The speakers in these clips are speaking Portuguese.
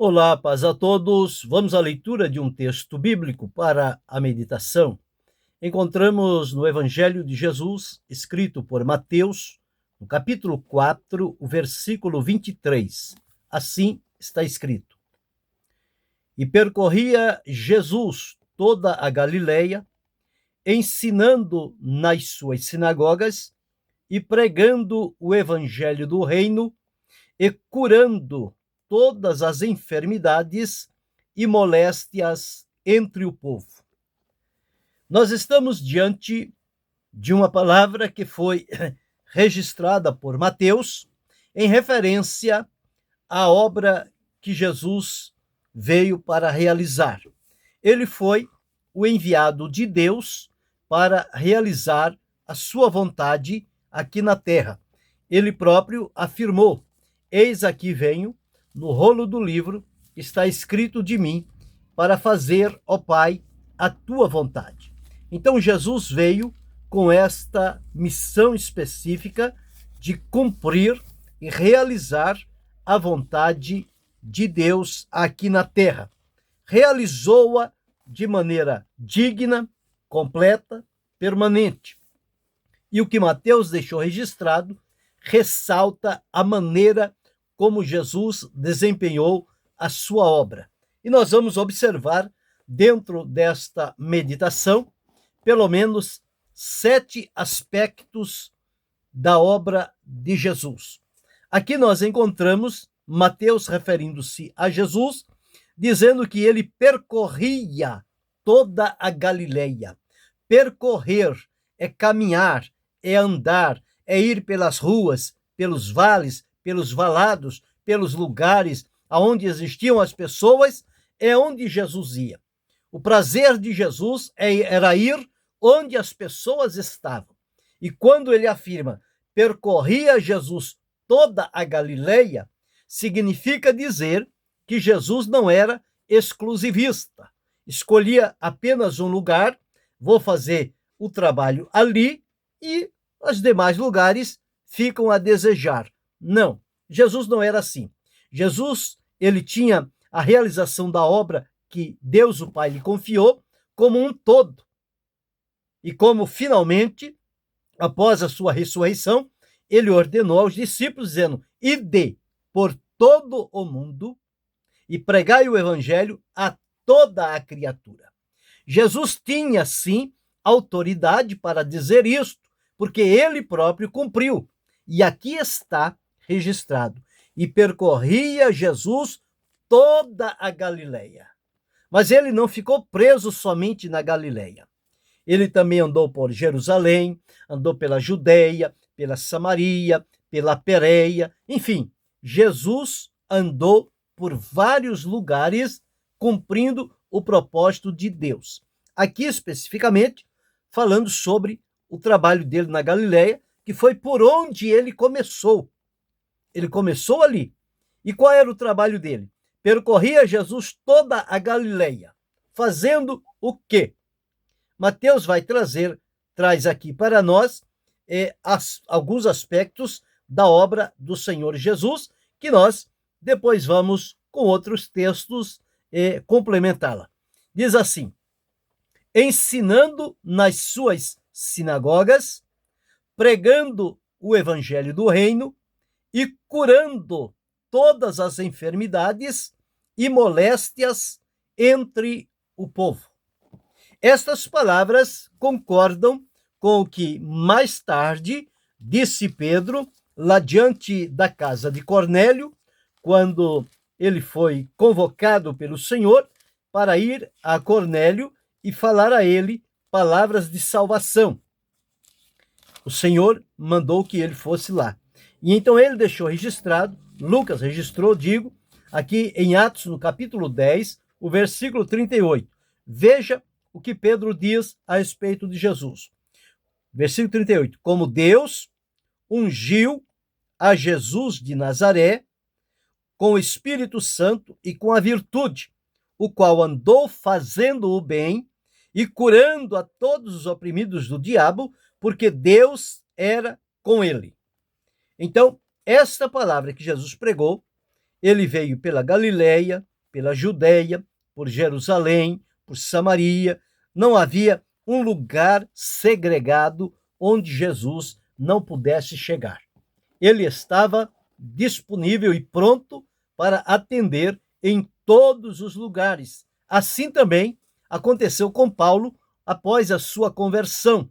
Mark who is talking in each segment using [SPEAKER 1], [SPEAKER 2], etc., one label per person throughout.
[SPEAKER 1] Olá, paz a todos. Vamos à leitura de um texto bíblico para a meditação. Encontramos no Evangelho de Jesus, escrito por Mateus, no capítulo 4, o versículo 23. Assim está escrito: E percorria Jesus toda a Galileia, ensinando nas suas sinagogas e pregando o evangelho do reino e curando todas as enfermidades e moléstias entre o povo. Nós estamos diante de uma palavra que foi registrada por Mateus em referência à obra que Jesus veio para realizar. Ele foi o enviado de Deus para realizar a sua vontade aqui na terra. Ele próprio afirmou: Eis aqui venho, no rolo do livro está escrito de mim, para fazer, ó Pai, a tua vontade. Então Jesus veio com esta missão específica de cumprir e realizar a vontade de Deus aqui na terra. Realizou-a de maneira digna, completa, permanente. E o que Mateus deixou registrado ressalta a maneira como Jesus desempenhou a sua obra. E nós vamos observar, dentro desta meditação, pelo menos 7 aspectos da obra de Jesus. Aqui nós encontramos Mateus referindo-se a Jesus, dizendo que ele percorria toda a Galileia. Percorrer é caminhar, é andar, é ir pelas ruas, pelos vales, pelos valados, pelos lugares aonde existiam as pessoas, é onde Jesus ia. O prazer de Jesus era ir onde as pessoas estavam. E quando ele afirma, percorria Jesus toda a Galileia, significa dizer que Jesus não era exclusivista. Escolhia apenas um lugar, vou fazer o trabalho ali e os demais lugares ficam a desejar. Não, Jesus não era assim. Jesus, ele tinha a realização da obra que Deus o Pai lhe confiou como um todo. E como finalmente, após a sua ressurreição, ele ordenou aos discípulos dizendo: Ide por todo o mundo e pregai o evangelho a toda a criatura. Jesus tinha, sim, autoridade para dizer isto, porque ele próprio cumpriu. E aqui está registrado: e percorria Jesus toda a Galileia. Mas ele não ficou preso somente na Galileia. Ele também andou por Jerusalém, andou pela Judeia, pela Samaria, pela Pérea, enfim, Jesus andou por vários lugares cumprindo o propósito de Deus. Aqui especificamente falando sobre o trabalho dele na Galileia, que foi por onde ele começou. Ele começou ali. E qual era o trabalho dele? Percorria Jesus toda a Galileia, fazendo o quê? Mateus traz aqui para nós alguns aspectos da obra do Senhor Jesus, que nós depois vamos, com outros textos, complementá-la. Diz assim: ensinando nas suas sinagogas, pregando o evangelho do reino e curando todas as enfermidades e moléstias entre o povo. Estas palavras concordam com o que mais tarde disse Pedro, lá diante da casa de Cornélio, quando ele foi convocado pelo Senhor para ir a Cornélio e falar a ele palavras de salvação. O Senhor mandou que ele fosse lá. E então ele deixou registrado, Lucas registrou, aqui em Atos, no capítulo 10, o versículo 38. Veja o que Pedro diz a respeito de Jesus. Versículo 38. Como Deus ungiu a Jesus de Nazaré com o Espírito Santo e com a virtude, o qual andou fazendo o bem e curando a todos os oprimidos do diabo, porque Deus era com ele. Então, esta palavra que Jesus pregou Ele veio pela Galileia, pela Judeia, por Jerusalém, por Samaria. Não havia um lugar segregado onde Jesus não pudesse chegar. Ele estava disponível e pronto para atender em todos os lugares. Assim também aconteceu com Paulo após a sua conversão.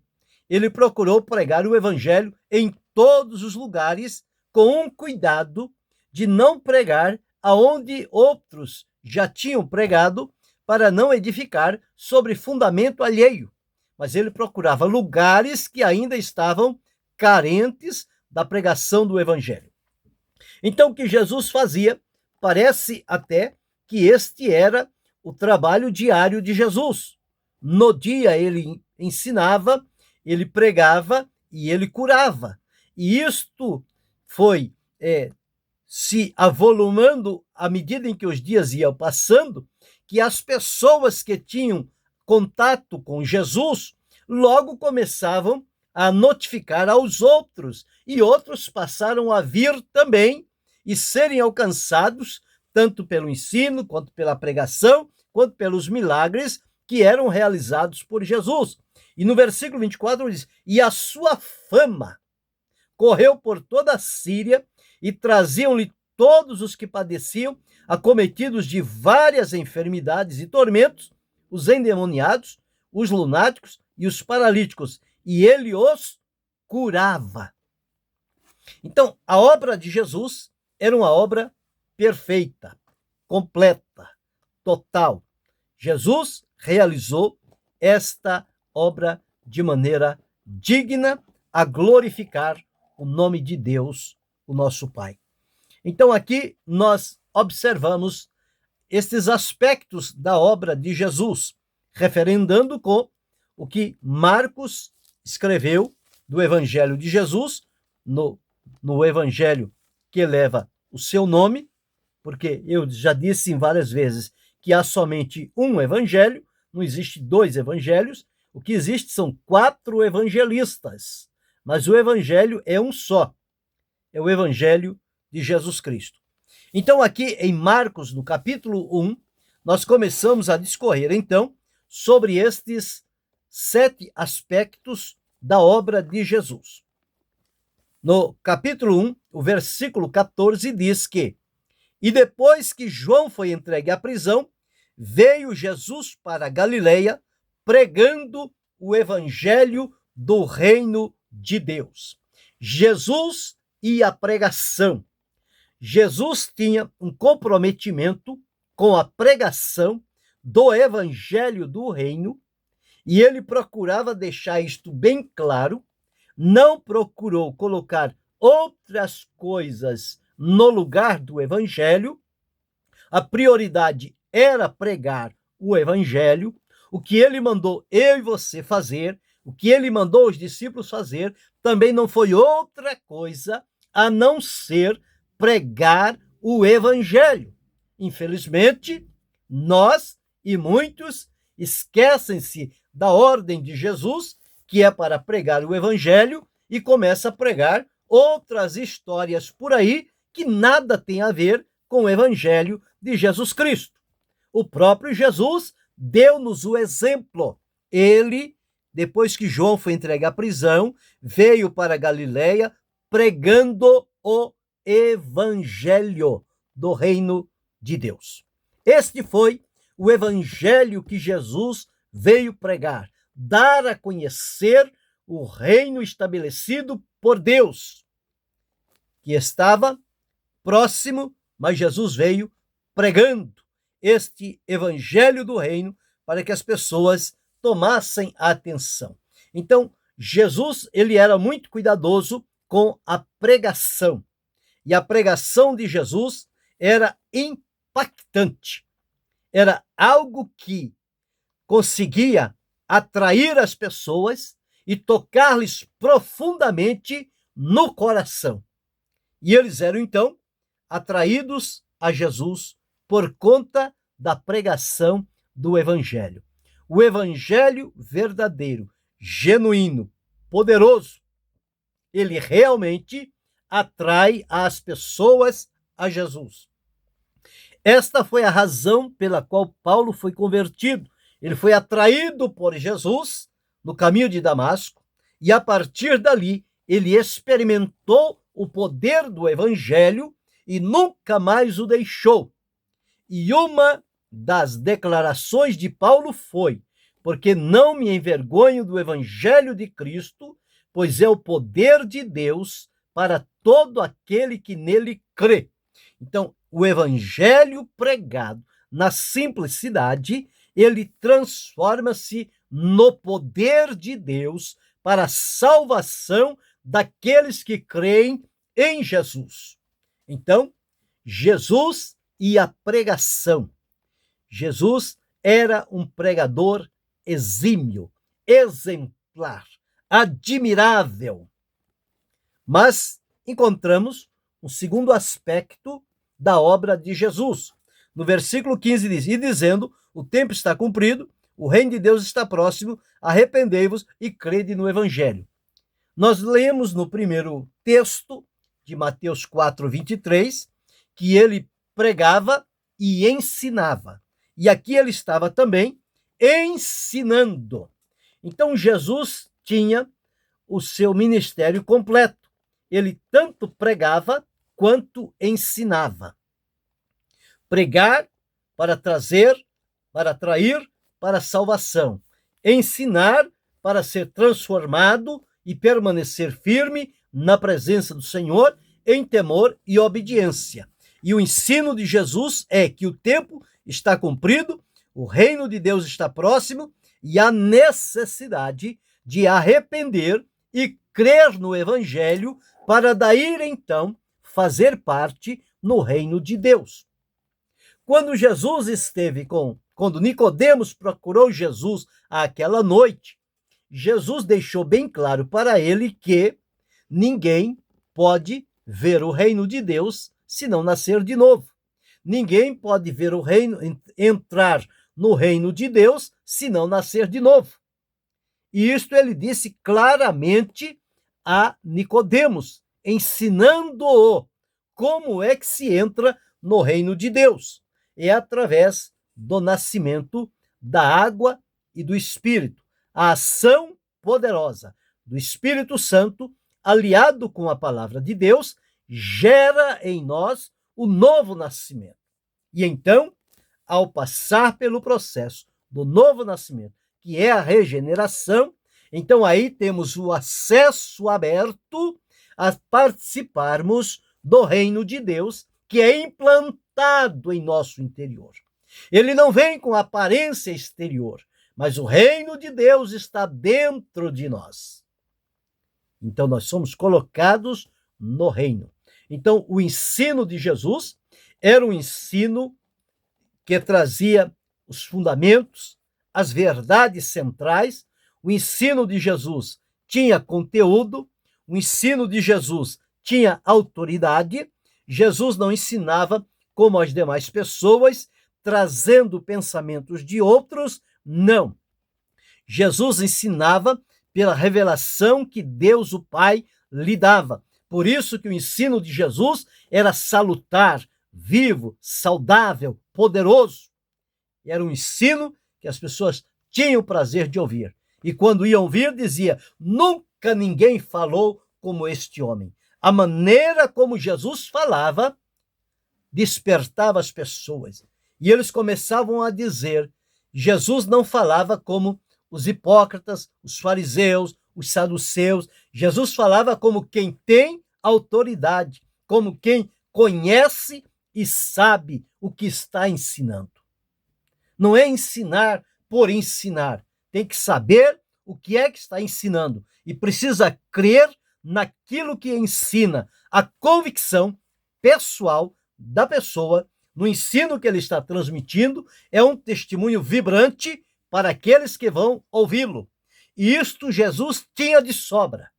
[SPEAKER 1] Ele procurou pregar o evangelho em todos os lugares, com um cuidado de não pregar aonde outros já tinham pregado, para não edificar sobre fundamento alheio. Mas ele procurava lugares que ainda estavam carentes da pregação do evangelho. Então, o que Jesus fazia, parece até que este era o trabalho diário de Jesus. No dia ele ensinava, ele pregava e ele curava. E isto foi se avolumando à medida em que os dias iam passando, que as pessoas que tinham contato com Jesus logo começavam a notificar aos outros, e outros passaram a vir também e serem alcançados tanto pelo ensino, quanto pela pregação, quanto pelos milagres que eram realizados por Jesus. E no versículo 24 diz: e a sua fama correu por toda a Síria, e traziam-lhe todos os que padeciam, acometidos de várias enfermidades e tormentos, os endemoniados, os lunáticos e os paralíticos, e ele os curava. Então, a obra de Jesus era uma obra perfeita, completa, total. Jesus realizou esta obra de maneira digna a glorificar o nome de Deus, o nosso Pai. Então, aqui nós observamos estes aspectos da obra de Jesus, referendando com o que Marcos escreveu do Evangelho de Jesus, no Evangelho que leva o seu nome, porque eu já disse várias vezes que há somente um Evangelho, não existe dois Evangelhos, o que existe são 4 evangelistas, mas o Evangelho é um só, é o Evangelho de Jesus Cristo. Então, aqui em Marcos, no capítulo 1, nós começamos a discorrer, então, sobre estes 7 aspectos da obra de Jesus. No capítulo 1, o versículo 14 diz que: e depois que João foi entregue à prisão, veio Jesus para a Galileia, pregando o evangelho do reino de Deus. Jesus e a pregação. Jesus tinha um comprometimento com a pregação do evangelho do reino, e ele procurava deixar isto bem claro, não procurou colocar outras coisas no lugar do evangelho. A prioridade era pregar o evangelho. O que ele mandou eu e você fazer, o que ele mandou os discípulos fazer, também não foi outra coisa a não ser pregar o evangelho. Infelizmente, nós e muitos esquecem-se da ordem de Jesus, que é para pregar o evangelho, e começa a pregar outras histórias por aí que nada tem a ver com o evangelho de Jesus Cristo. O próprio Jesus deu-nos o exemplo. Ele, depois que João foi entregue à prisão, veio para a Galileia pregando o evangelho do reino de Deus. Este foi o evangelho que Jesus veio pregar, dar a conhecer o reino estabelecido por Deus, que estava próximo, mas Jesus veio pregando este evangelho do reino para que as pessoas tomassem atenção. Então, Jesus, ele era muito cuidadoso com a pregação. E a pregação de Jesus era impactante. Era algo que conseguia atrair as pessoas e tocar-lhes profundamente no coração. E eles eram, então, atraídos a Jesus por conta da pregação do evangelho. O evangelho verdadeiro, genuíno, poderoso, ele realmente atrai as pessoas a Jesus. Esta foi a razão pela qual Paulo foi convertido. Ele foi atraído por Jesus no caminho de Damasco e, a partir dali, ele experimentou o poder do evangelho e nunca mais o deixou. E uma das declarações de Paulo foi: porque não me envergonho do evangelho de Cristo, pois é o poder de Deus para todo aquele que nele crê. Então, o evangelho pregado na simplicidade, ele transforma-se no poder de Deus para a salvação daqueles que creem em Jesus. Então, Jesus e a pregação. Jesus era um pregador exímio, exemplar, admirável. Mas encontramos um segundo aspecto da obra de Jesus. No versículo 15 diz: e dizendo, o tempo está cumprido, o reino de Deus está próximo, arrependei-vos e crede no evangelho. Nós lemos no primeiro texto de Mateus 4:23, que ele pregava e ensinava. E aqui ele estava também ensinando. Então Jesus tinha o seu ministério completo. Ele tanto pregava quanto ensinava. Pregar para trazer, para atrair para a salvação. Ensinar para ser transformado e permanecer firme na presença do Senhor em temor e obediência. E o ensino de Jesus é que o tempo está cumprido, o reino de Deus está próximo e há necessidade de arrepender e crer no evangelho para daí então fazer parte no reino de Deus. Quando quando Nicodemos procurou Jesus àquela noite, Jesus deixou bem claro para ele que ninguém pode ver o reino de Deus se não nascer de novo. Ninguém pode ver o reino, entrar no reino de Deus se não nascer de novo. E isto ele disse claramente a Nicodemos, ensinando-o como é que se entra no reino de Deus. É através do nascimento da água e do Espírito. A ação poderosa do Espírito Santo, aliado com a palavra de Deus, gera em nós o novo nascimento. E então, ao passar pelo processo do novo nascimento, que é a regeneração, então aí temos o acesso aberto a participarmos do reino de Deus, que é implantado em nosso interior. Ele não vem com aparência exterior, mas o reino de Deus está dentro de nós. Então nós somos colocados no reino. Então o ensino de Jesus era um ensino que trazia os fundamentos, as verdades centrais. O ensino de Jesus tinha conteúdo, o ensino de Jesus tinha autoridade. Jesus não ensinava como as demais pessoas, trazendo pensamentos de outros, não. Jesus ensinava pela revelação que Deus, o Pai, lhe dava. Por isso que o ensino de Jesus era salutar, vivo, saudável, poderoso. Era um ensino que as pessoas tinham o prazer de ouvir. E quando iam ouvir, dizia: nunca ninguém falou como este homem. A maneira como Jesus falava despertava as pessoas. E eles começavam a dizer: Jesus não falava como os hipócritas, os fariseus, os saduceus. Jesus falava como quem tem autoridade, como quem conhece e sabe o que está ensinando. Não é ensinar por ensinar. Tem que saber o que é que está ensinando e precisa crer naquilo que ensina. A convicção pessoal da pessoa no ensino que ele está transmitindo é um testemunho vibrante para aqueles que vão ouvi-lo. E isto Jesus tinha de sobra.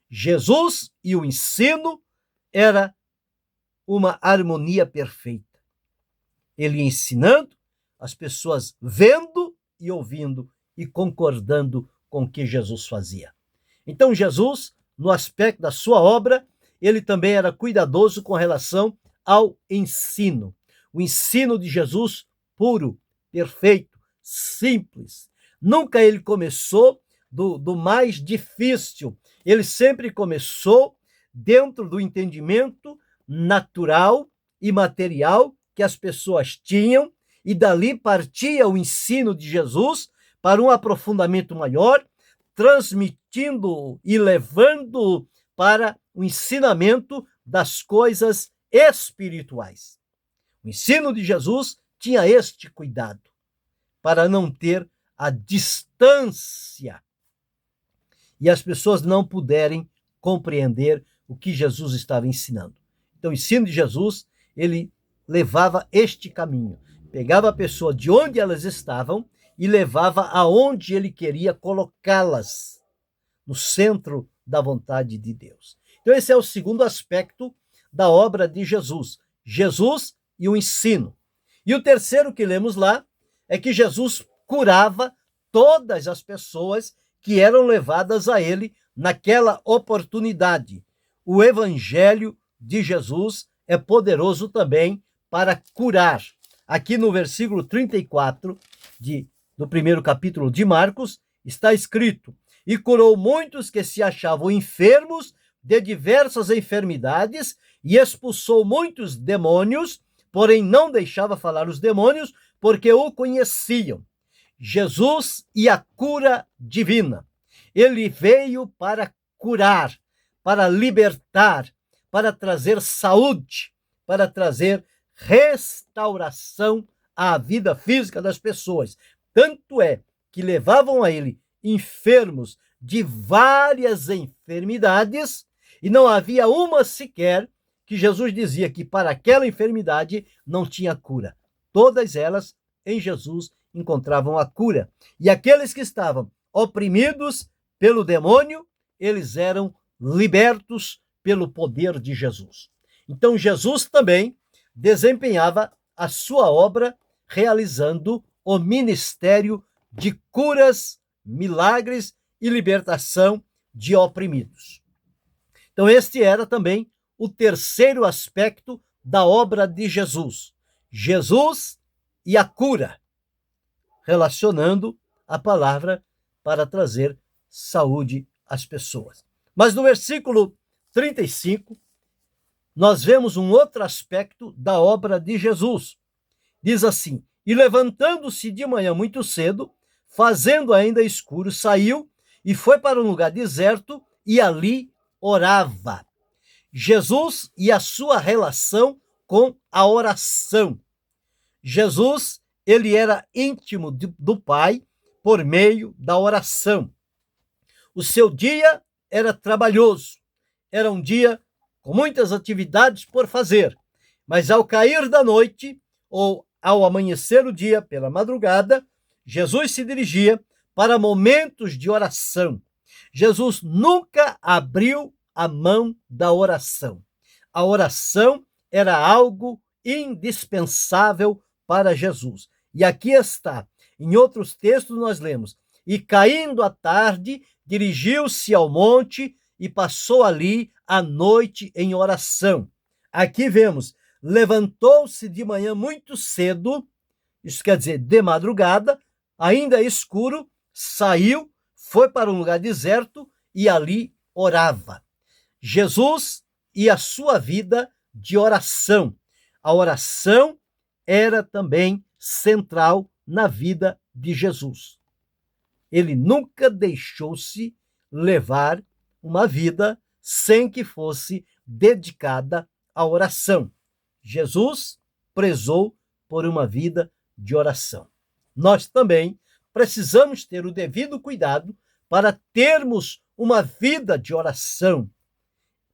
[SPEAKER 1] Jesus e o ensino era uma harmonia perfeita. Ele ensinando, as pessoas vendo e ouvindo e concordando com o que Jesus fazia. Então Jesus, no aspecto da sua obra, ele também era cuidadoso com relação ao ensino. o ensino de Jesus puro, perfeito, simples. Nunca ele começou do mais difícil. Ele sempre começou dentro do entendimento natural e material que as pessoas tinham, e dali partia o ensino de Jesus para um aprofundamento maior, transmitindo e levando para o ensinamento das coisas espirituais. O ensino de Jesus tinha este cuidado, para não ter a distância e as pessoas não puderem compreender o que Jesus estava ensinando. Então, o ensino de Jesus, ele levava este caminho. Pegava a pessoa de onde elas estavam e levava aonde ele queria colocá-las, no centro da vontade de Deus. Então, esse é o segundo aspecto da obra de Jesus. Jesus e o ensino. E o terceiro que lemos lá é que Jesus curava todas as pessoas que eram levadas a ele naquela oportunidade. O evangelho de Jesus é poderoso também para curar. Aqui no versículo 34 do primeiro capítulo de Marcos, está escrito: e curou muitos que se achavam enfermos de diversas enfermidades, e expulsou muitos demônios, porém não deixava falar os demônios, porque o conheciam. Jesus e a cura divina. Ele veio para curar, para libertar, para trazer saúde, para trazer restauração à vida física das pessoas. Tanto é que levavam a ele enfermos de várias enfermidades, e não havia uma sequer que Jesus dizia que para aquela enfermidade não tinha cura. Todas elas em Jesus encontravam a cura. E aqueles que estavam oprimidos pelo demônio, eles eram libertos pelo poder de Jesus. Então Jesus também desempenhava a sua obra realizando o ministério de curas, milagres e libertação de oprimidos. Então este era também o terceiro aspecto da obra de Jesus. Jesus e a cura, relacionando a palavra para trazer saúde às pessoas. Mas no versículo 35, nós vemos um outro aspecto da obra de Jesus. Diz assim: e levantando-se de manhã muito cedo, fazendo ainda escuro, saiu e foi para um lugar deserto e ali orava. Jesus e a sua relação com a oração. Jesus, ele era íntimo do Pai por meio da oração. O seu dia era trabalhoso, era um dia com muitas atividades por fazer, mas ao cair da noite ou ao amanhecer o dia pela madrugada, Jesus se dirigia para momentos de oração. Jesus nunca abriu a mão da oração. A oração era algo indispensável para Jesus. E aqui está. Em outros textos nós lemos: e caindo a tarde, dirigiu-se ao monte e passou ali a noite em oração. Aqui vemos: levantou-se de manhã muito cedo, isso quer dizer de madrugada, ainda escuro, saiu, foi para um lugar deserto e ali orava. Jesus e a sua vida de oração. A oração era também central na vida de Jesus. Ele nunca deixou-se levar uma vida sem que fosse dedicada à oração. Jesus prezou por uma vida de oração. Nós também precisamos ter o devido cuidado para termos uma vida de oração,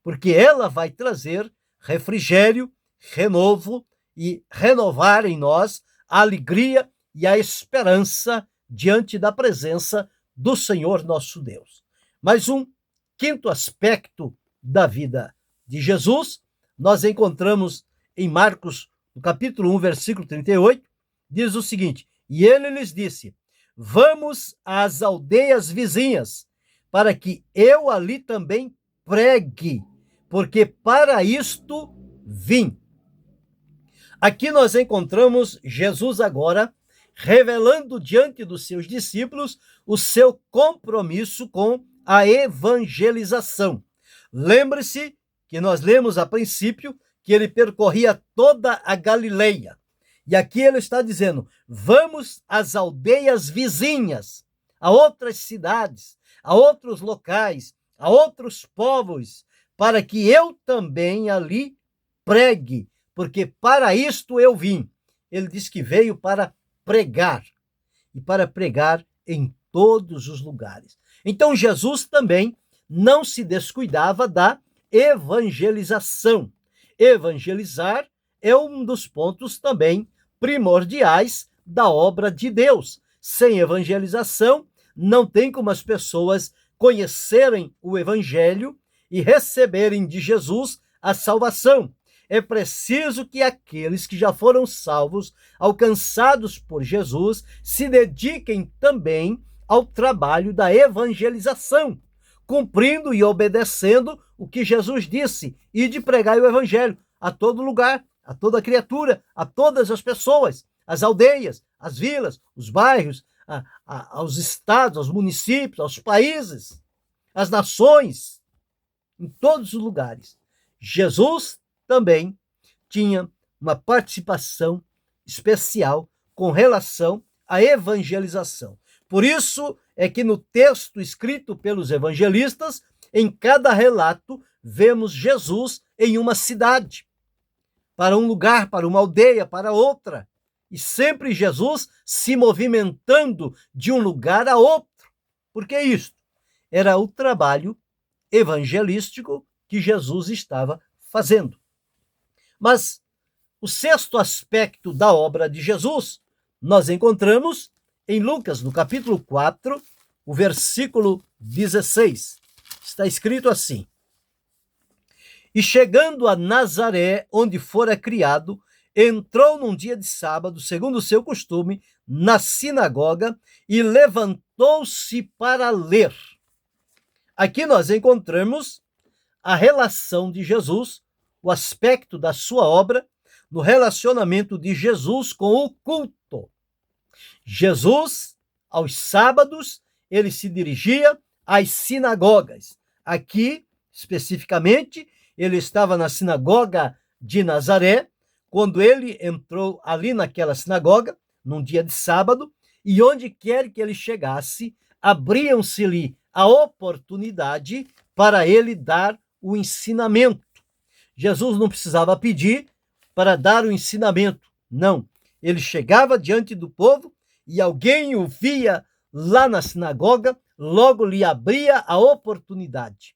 [SPEAKER 1] porque ela vai trazer refrigério, renovo e renovar em nós a alegria e a esperança diante da presença do Senhor nosso Deus. Mas um quinto aspecto da vida de Jesus, nós encontramos em Marcos, no capítulo 1, versículo 38, diz o seguinte: e ele lhes disse: vamos às aldeias vizinhas, para que eu ali também pregue, porque para isto vim. Aqui nós encontramos Jesus agora revelando diante dos seus discípulos o seu compromisso com a evangelização. Lembre-se que nós lemos a princípio que ele percorria toda a Galileia. E aqui ele está dizendo: vamos às aldeias vizinhas, a outras cidades, a outros locais, a outros povos, para que eu também ali pregue, porque para isto eu vim. Ele diz que veio para pregar, e para pregar em todos os lugares. Então Jesus também não se descuidava da evangelização. Evangelizar é um dos pontos também primordiais da obra de Deus. Sem evangelização, não tem como as pessoas conhecerem o evangelho e receberem de Jesus a salvação. É preciso que aqueles que já foram salvos, alcançados por Jesus, se dediquem também ao trabalho da evangelização, cumprindo e obedecendo o que Jesus disse, e de pregar o evangelho a todo lugar, a toda criatura, a todas as pessoas, as aldeias, as vilas, os bairros, aos estados, aos municípios, aos países, às nações, em todos os lugares. Jesus também tinha uma participação especial com relação à evangelização. Por isso é que no texto escrito pelos evangelistas, em cada relato, vemos Jesus em uma cidade, para um lugar, para uma aldeia, para outra, e sempre Jesus se movimentando de um lugar a outro. Porque isto era o trabalho evangelístico que Jesus estava fazendo. Mas o sexto aspecto da obra de Jesus nós encontramos em Lucas, no capítulo 4, o versículo 16. Está escrito assim: e chegando a Nazaré, onde fora criado, entrou num dia de sábado, segundo o seu costume, na sinagoga e levantou-se para ler. Aqui nós encontramos a relação de Jesus, o aspecto da sua obra, no relacionamento de Jesus com o culto. Jesus, aos sábados, ele se dirigia às sinagogas. Aqui, especificamente, ele estava na sinagoga de Nazaré, quando ele entrou ali naquela sinagoga, num dia de sábado, e onde quer que ele chegasse, abriam-se-lhe a oportunidade para ele dar o ensinamento. Jesus não precisava pedir para dar o ensinamento, não. Ele chegava diante do povo e alguém o via lá na sinagoga, logo lhe abria a oportunidade.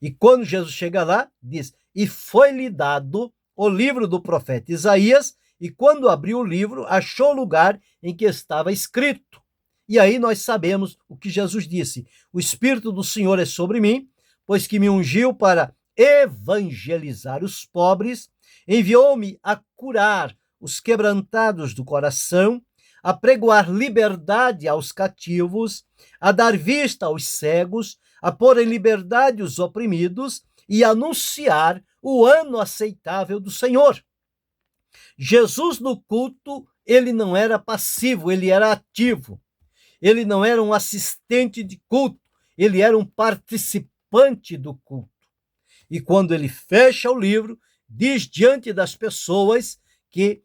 [SPEAKER 1] E quando Jesus chega lá, diz: e foi-lhe dado o livro do profeta Isaías, e quando abriu o livro, achou o lugar em que estava escrito. E aí nós sabemos o que Jesus disse: o Espírito do Senhor é sobre mim, pois que me ungiu para evangelizar os pobres, enviou-me a curar os quebrantados do coração, a pregoar liberdade aos cativos, a dar vista aos cegos, a pôr em liberdade os oprimidos e anunciar o ano aceitável do Senhor. Jesus no culto, ele não era passivo, ele era ativo. Ele não era um assistente de culto, ele era um participante do culto. E quando ele fecha o livro, diz diante das pessoas que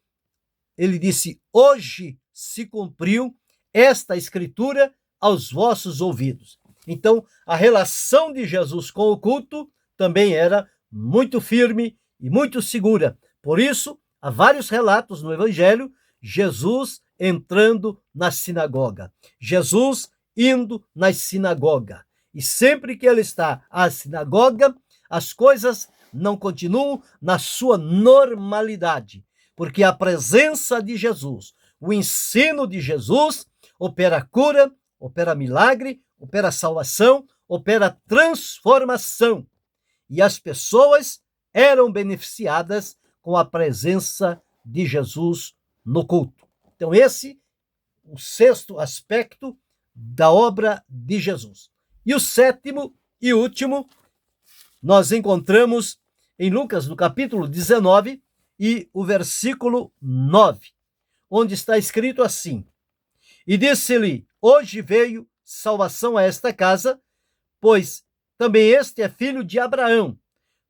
[SPEAKER 1] ele disse: hoje se cumpriu esta escritura aos vossos ouvidos. Então, a relação de Jesus com o culto também era muito firme e muito segura. Por isso, há vários relatos no Evangelho, Jesus entrando na sinagoga, Jesus indo na sinagoga. E sempre que ele está à sinagoga, as coisas não continuam na sua normalidade, porque a presença de Jesus, o ensino de Jesus, opera cura, opera milagre, opera salvação, opera transformação. E as pessoas eram beneficiadas com a presença de Jesus no culto. Então, esse é o sexto aspecto da obra de Jesus. E o sétimo e último, nós encontramos em Lucas, no capítulo 19, e o versículo 9, onde está escrito assim: E disse-lhe: Hoje veio salvação a esta casa, pois também este é filho de Abraão,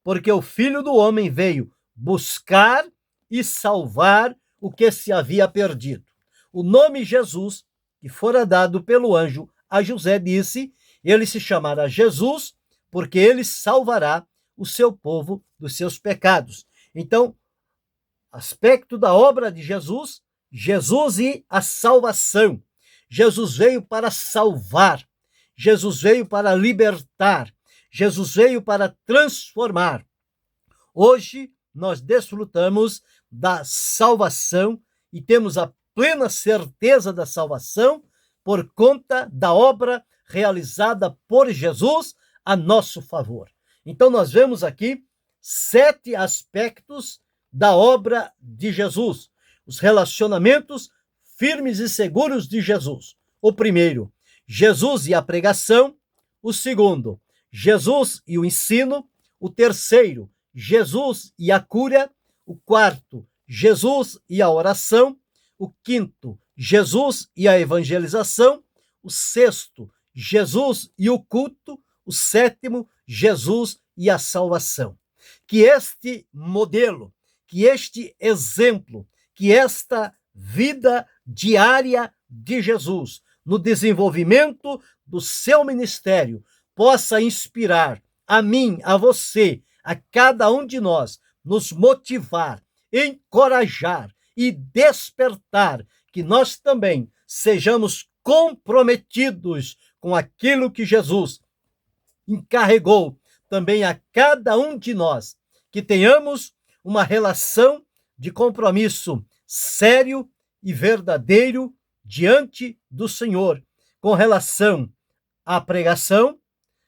[SPEAKER 1] porque o Filho do Homem veio buscar e salvar o que se havia perdido. O nome Jesus, que fora dado pelo anjo a José, disse: ele se chamará Jesus, porque ele salvará o seu povo dos seus pecados. Então, aspecto da obra de Jesus, Jesus e a salvação. Jesus veio para salvar, Jesus veio para libertar, Jesus veio para transformar. Hoje nós desfrutamos da salvação e temos a plena certeza da salvação por conta da obra realizada por Jesus a nosso favor. Então nós vemos aqui 7 aspectos da obra de Jesus, os relacionamentos firmes e seguros de Jesus. O primeiro, Jesus e a pregação. O segundo, Jesus e o ensino. O terceiro, Jesus e a cura. O quarto, Jesus e a oração. O quinto, Jesus e a evangelização. O sexto, Jesus e o culto. O sétimo, Jesus e a salvação. Que este modelo, que este exemplo, que esta vida diária de Jesus no desenvolvimento do seu ministério possa inspirar a mim, a você, a cada um de nós, nos motivar, encorajar e despertar que nós também sejamos comprometidos com aquilo que Jesus encarregou também a cada um de nós, que tenhamos uma relação de compromisso sério e verdadeiro diante do Senhor, com relação à pregação,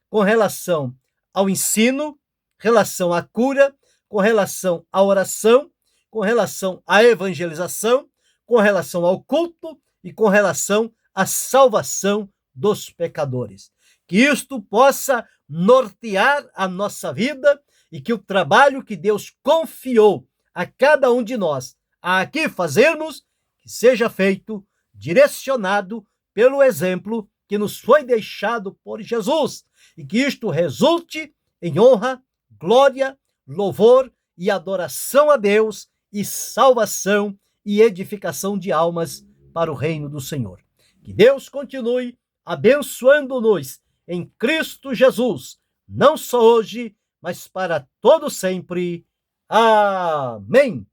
[SPEAKER 1] com relação ao ensino, relação à cura, com relação à oração, com relação à evangelização, com relação ao culto e com relação à salvação dos pecadores. Que isto possa nortear a nossa vida e que o trabalho que Deus confiou a cada um de nós a aqui fazermos, que seja feito direcionado pelo exemplo que nos foi deixado por Jesus, e que isto resulte em honra, glória, louvor e adoração a Deus e salvação e edificação de almas para o reino do Senhor. Que Deus continue abençoando-nos em Cristo Jesus, não só hoje, mas para todo sempre. Amém.